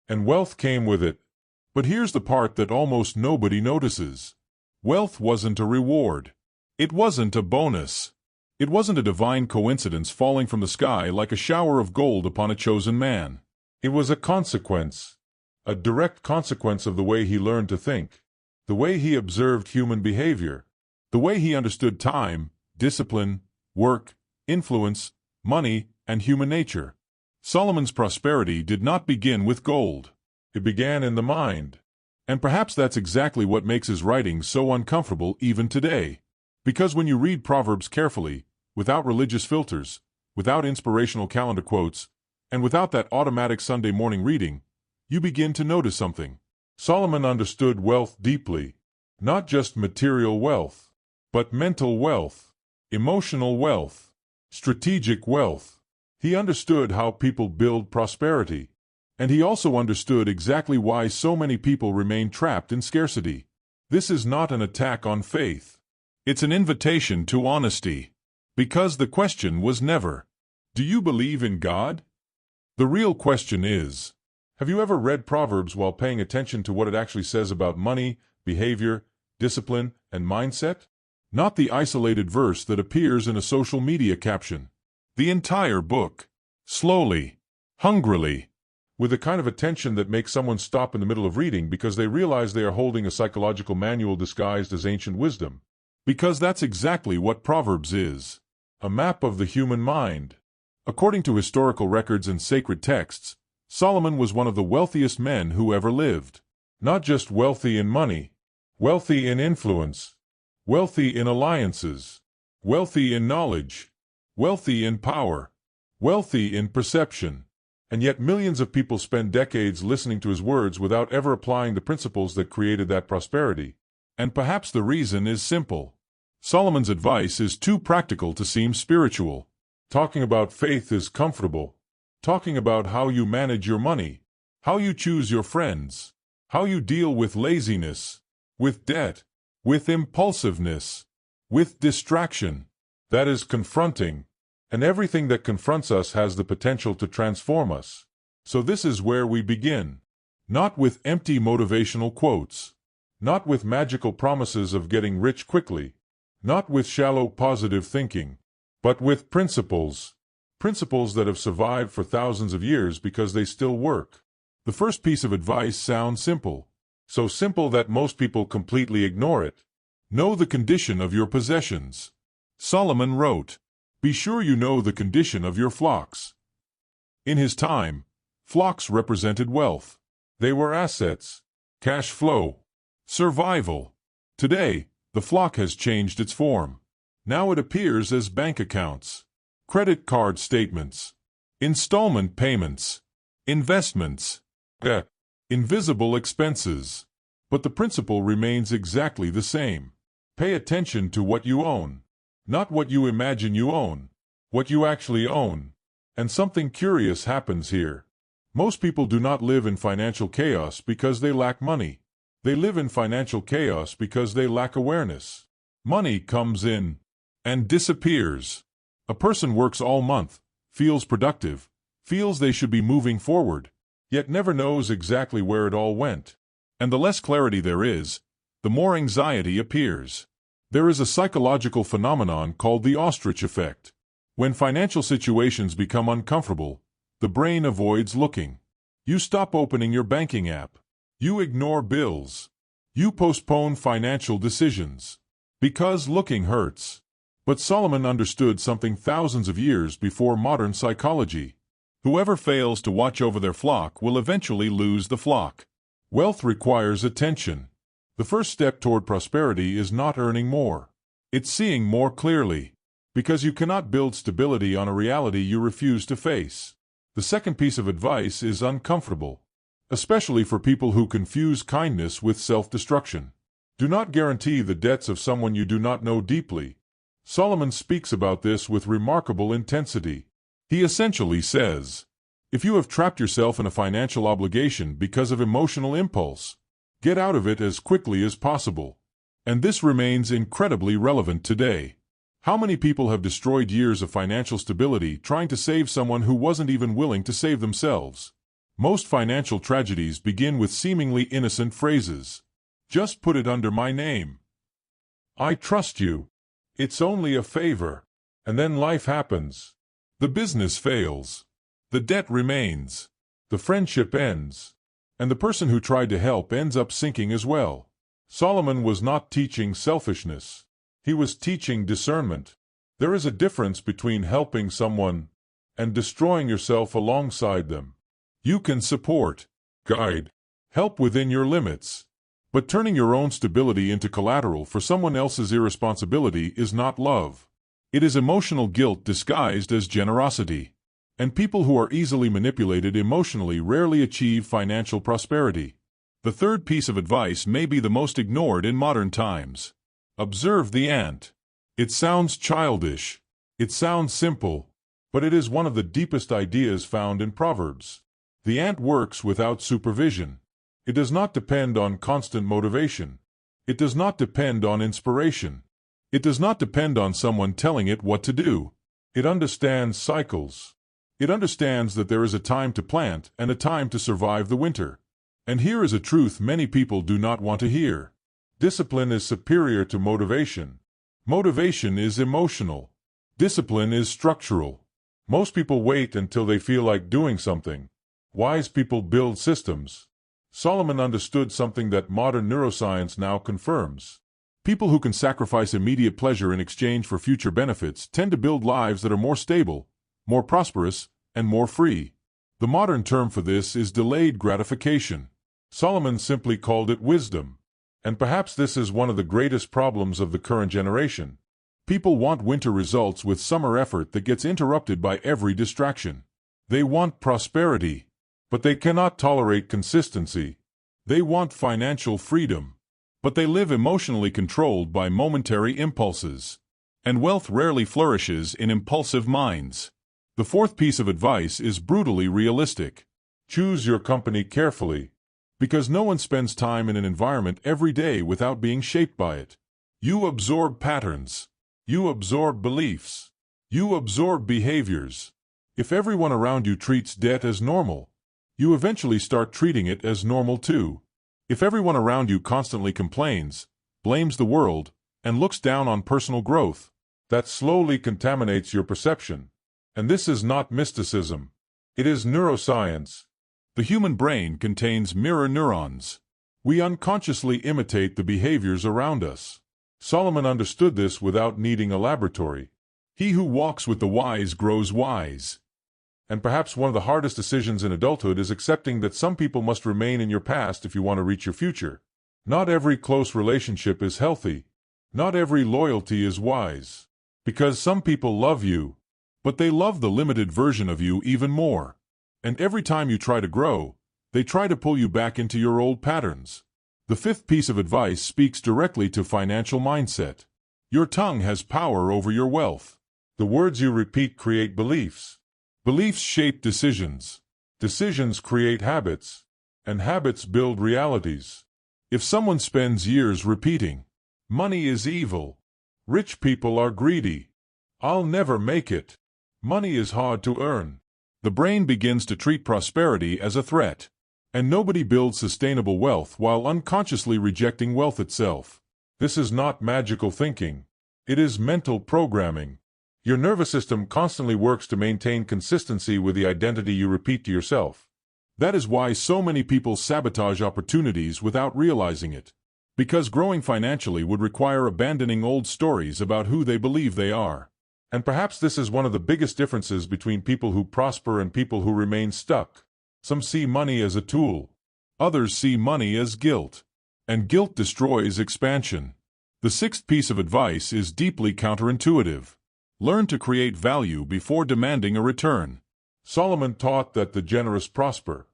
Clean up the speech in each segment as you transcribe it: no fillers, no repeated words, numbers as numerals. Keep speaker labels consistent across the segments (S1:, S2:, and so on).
S1: And wealth came with it. But here's the part that almost nobody notices. Wealth wasn't a reward. It wasn't a bonus. It wasn't a divine coincidence falling from the sky like a shower of gold upon a chosen man. It was a consequence, a direct consequence of the way he learned to think, the way he observed human behavior, the way he understood time, discipline, work, influence, money, and human nature. Solomon's prosperity did not begin with gold. It began in the mind. And perhaps that's exactly what makes his writing so uncomfortable even today. Because when you read Proverbs carefully, without religious filters, without inspirational calendar quotes, and without that automatic Sunday morning reading, you begin to notice something. Solomon understood wealth deeply. Not just material wealth, but mental wealth, emotional wealth, strategic wealth. He understood how people build prosperity. And he also understood exactly why so many people remain trapped in scarcity. This is not an attack on faith. It's an invitation to honesty. Because the question was never, do you believe in God? The real question is, have you ever read Proverbs while paying attention to what it actually says about money, behavior, discipline, and mindset? Not the isolated verse that appears in a social media caption. The entire book. Slowly, hungrily, with a kind of attention that makes someone stop in the middle of reading because they realize they are holding a psychological manual disguised as ancient wisdom. Because that's exactly what Proverbs is. A map of the human mind. According to historical records and sacred texts, Solomon was one of the wealthiest men who ever lived. Not just wealthy in money, wealthy in influence, wealthy in alliances, wealthy in knowledge, wealthy in power, wealthy in perception. And yet millions of people spend decades listening to his words without ever applying the principles that created that prosperity. And perhaps the reason is simple. Solomon's advice is too practical to seem spiritual. Talking about faith is comfortable. Talking about how you manage your money, how you choose your friends, how you deal with laziness, with debt, with impulsiveness, with distraction, that is confronting. And everything that confronts us has the potential to transform us. So this is where we begin. Not with empty motivational quotes. Not with magical promises of getting rich quickly. Not with shallow positive thinking. But with principles. Principles that have survived for thousands of years because they still work. The first piece of advice sounds simple. So simple that most people completely ignore it. Know the condition of your possessions. Solomon wrote, "Be sure you know the condition of your flocks." In his time, flocks represented wealth. They were assets, cash flow, survival. Today, the flock has changed its form. Now it appears as bank accounts, credit card statements, installment payments, investments, invisible expenses. But the principle remains exactly the same. Pay attention to what you own. Not what you imagine you own, what you actually own. And something curious happens here. Most people do not live in financial chaos because they lack money. They live in financial chaos because they lack awareness. Money comes in and disappears. A person works all month, feels productive, feels they should be moving forward, yet never knows exactly where it all went. And the less clarity there is, the more anxiety appears. There is a psychological phenomenon called the ostrich effect. When financial situations become uncomfortable, the brain avoids looking. You stop opening your banking app. You ignore bills. You postpone financial decisions. Because looking hurts. But Solomon understood something thousands of years before modern psychology. Whoever fails to watch over their flock will eventually lose the flock. Wealth requires attention. The first step toward prosperity is not earning more. It's seeing more clearly. Because you cannot build stability on a reality you refuse to face. The second piece of advice is uncomfortable, especially for people who confuse kindness with self-destruction. Do not guarantee the debts of someone you do not know deeply. Solomon speaks about this with remarkable intensity. He essentially says, if you have trapped yourself in a financial obligation because of emotional impulse, get out of it as quickly as possible. And this remains incredibly relevant today. How many people have destroyed years of financial stability trying to save someone who wasn't even willing to save themselves? Most financial tragedies begin with seemingly innocent phrases. Just put it under my name. I trust you. It's only a favor. And then life happens. The business fails. The debt remains. The friendship ends. And the person who tried to help ends up sinking as well. Solomon was not teaching selfishness. He was teaching discernment. There is a difference between helping someone and destroying yourself alongside them. You can support, guide, help within your limits. But turning your own stability into collateral for someone else's irresponsibility is not love. It is emotional guilt disguised as generosity. And people who are easily manipulated emotionally rarely achieve financial prosperity. The third piece of advice may be the most ignored in modern times. Observe the ant. It sounds childish. It sounds simple. But it is one of the deepest ideas found in Proverbs. The ant works without supervision. It does not depend on constant motivation. It does not depend on inspiration. It does not depend on someone telling it what to do. It understands cycles. It understands that there is a time to plant and a time to survive the winter. And here is a truth many people do not want to hear. Discipline is superior to motivation. Motivation is emotional. Discipline is structural. Most people wait until they feel like doing something. Wise people build systems. Solomon understood something that modern neuroscience now confirms. People who can sacrifice immediate pleasure in exchange for future benefits tend to build lives that are more stable, more prosperous, and more free. The modern term for this is delayed gratification. Solomon simply called it wisdom. And perhaps this is one of the greatest problems of the current generation. People want winter results with summer effort that gets interrupted by every distraction. They want prosperity, but they cannot tolerate consistency. They want financial freedom, but they live emotionally controlled by momentary impulses. And wealth rarely flourishes in impulsive minds. The fourth piece of advice is brutally realistic. Choose your company carefully, because no one spends time in an environment every day without being shaped by it. You absorb patterns. You absorb beliefs. You absorb behaviors. If everyone around you treats debt as normal, you eventually start treating it as normal too. If everyone around you constantly complains, blames the world, and looks down on personal growth, that slowly contaminates your perception. And this is not mysticism. It is neuroscience. The human brain contains mirror neurons. We unconsciously imitate the behaviors around us. Solomon understood this without needing a laboratory. He who walks with the wise grows wise. And perhaps one of the hardest decisions in adulthood is accepting that some people must remain in your past if you want to reach your future. Not every close relationship is healthy. Not every loyalty is wise. Because some people love you, but they love the limited version of you even more. And every time you try to grow, they try to pull you back into your old patterns. The fifth piece of advice speaks directly to financial mindset. Your tongue has power over your wealth. The words you repeat create beliefs. Beliefs shape decisions. Decisions create habits. And habits build realities. If someone spends years repeating, "Money is evil. Rich people are greedy. I'll never make it. Money is hard to earn," the brain begins to treat prosperity as a threat. And nobody builds sustainable wealth while unconsciously rejecting wealth itself. This is not magical thinking. It is mental programming. Your nervous system constantly works to maintain consistency with the identity you repeat to yourself. That is why so many people sabotage opportunities without realizing it. Because growing financially would require abandoning old stories about who they believe they are. And perhaps this is one of the biggest differences between people who prosper and people who remain stuck. Some see money as a tool. Others see money as guilt. And guilt destroys expansion. The sixth piece of advice is deeply counterintuitive. Learn to create value before demanding a return. Solomon taught that the generous prosper.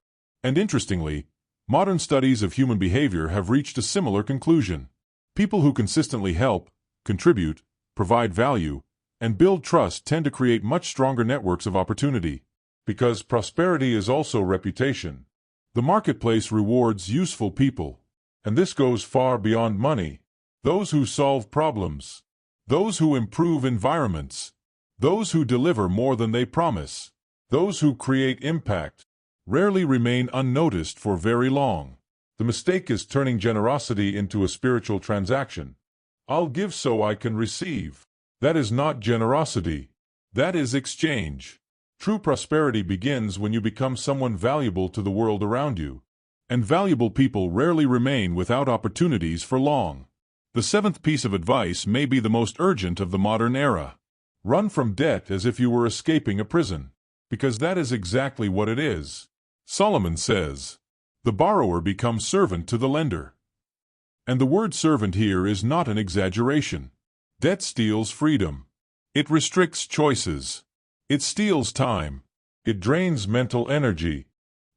S1: And interestingly, modern studies of human behavior have reached a similar conclusion. People who consistently help, contribute, provide value, and build trust tend to create much stronger networks of opportunity. Because prosperity is also reputation. The marketplace rewards useful people. And this goes far beyond money. Those who solve problems. Those who improve environments. Those who deliver more than they promise. Those who create impact. rarely remain unnoticed for very long. The mistake is turning generosity into a spiritual transaction. I'll give so I can receive. That is not generosity. That is exchange. True prosperity begins when you become someone valuable to the world around you. And valuable people rarely remain without opportunities for long. The seventh piece of advice may be the most urgent of the modern era. Run from debt as if you were escaping a prison. Because that is exactly what it is. Solomon says, "The borrower becomes servant to the lender." And the word servant here is not an exaggeration. Debt steals freedom. It restricts choices. It steals time. It drains mental energy.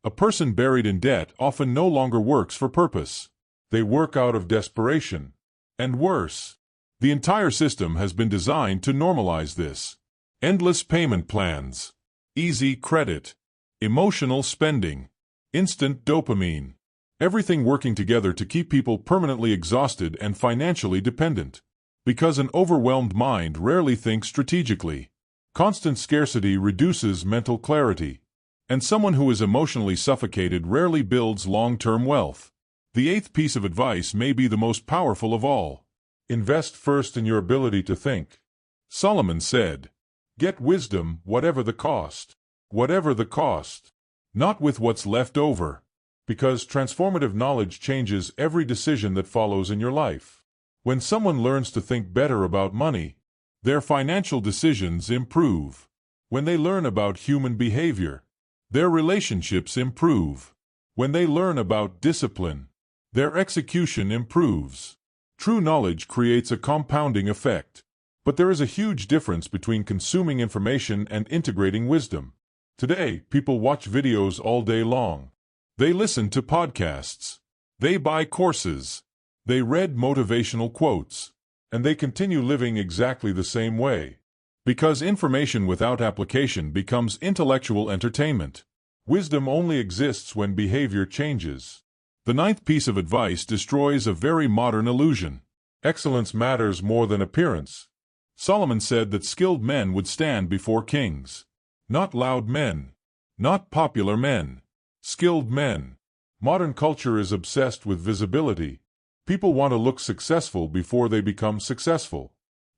S1: A person buried in debt often no longer works for purpose. They work out of desperation. And worse, the entire system has been designed to normalize this. Endless payment plans, easy credit, emotional spending, instant dopamine. Everything working together to keep people permanently exhausted and financially dependent. Because an overwhelmed mind rarely thinks strategically. Constant scarcity reduces mental clarity. And someone who is emotionally suffocated rarely builds long-term wealth. The eighth piece of advice may be the most powerful of all. Invest first in your ability to think. Solomon said, "Get wisdom, whatever the cost." Whatever the cost. Not with what's left over. Because transformative knowledge changes every decision that follows in your life. When someone learns to think better about money, their financial decisions improve. When they learn about human behavior, their relationships improve. When they learn about discipline, their execution improves. True knowledge creates a compounding effect. But there is a huge difference between consuming information and integrating wisdom. Today, people watch videos all day long. They listen to podcasts. They buy courses. They read motivational quotes. And they continue living exactly the same way. Because information without application becomes intellectual entertainment. Wisdom only exists when behavior changes. The ninth piece of advice destroys a very modern illusion. Excellence matters more than appearance. Solomon said that skilled men would stand before kings. Not loud men. Not popular men. Skilled men. Modern culture is obsessed with visibility. People want to look successful before they become successful.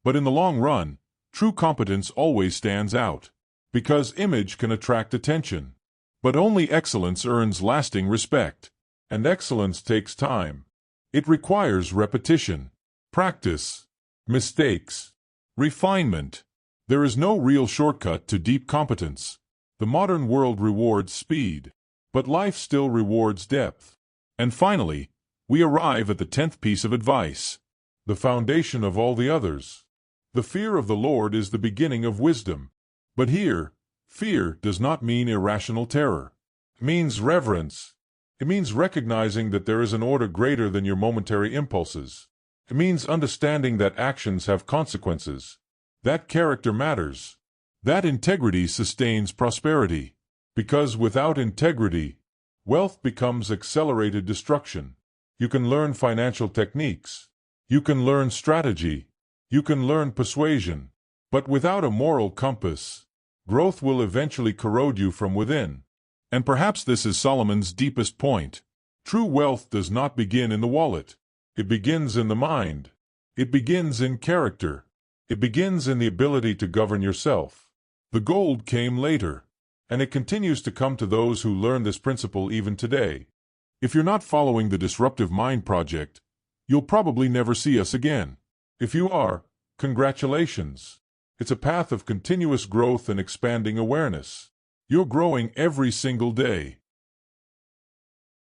S1: But in the long run, true competence always stands out. Because image can attract attention. But only excellence earns lasting respect. And excellence takes time. It requires repetition, practice, mistakes, refinement. There is no real shortcut to deep competence. The modern world rewards speed. But life still rewards depth. And finally, we arrive at the 10th piece of advice. The foundation of all the others. The fear of the Lord is the beginning of wisdom. But here, fear does not mean irrational terror. It means reverence. It means recognizing that there is an order greater than your momentary impulses. It means understanding that actions have consequences. That character matters. That integrity sustains prosperity. Because without integrity, wealth becomes accelerated destruction. You can learn financial techniques. You can learn strategy. You can learn persuasion. But without a moral compass, growth will eventually corrode you from within. And perhaps this is Solomon's deepest point. True wealth does not begin in the wallet. It begins in the mind. It begins in character. It begins in the ability to govern yourself. The gold came later. And it continues to come to those who learn this principle even today. If you're not following the Disruptive Mind project, you'll probably never see us again. If you are, congratulations. It's a path of continuous growth and expanding awareness. You're growing every single day.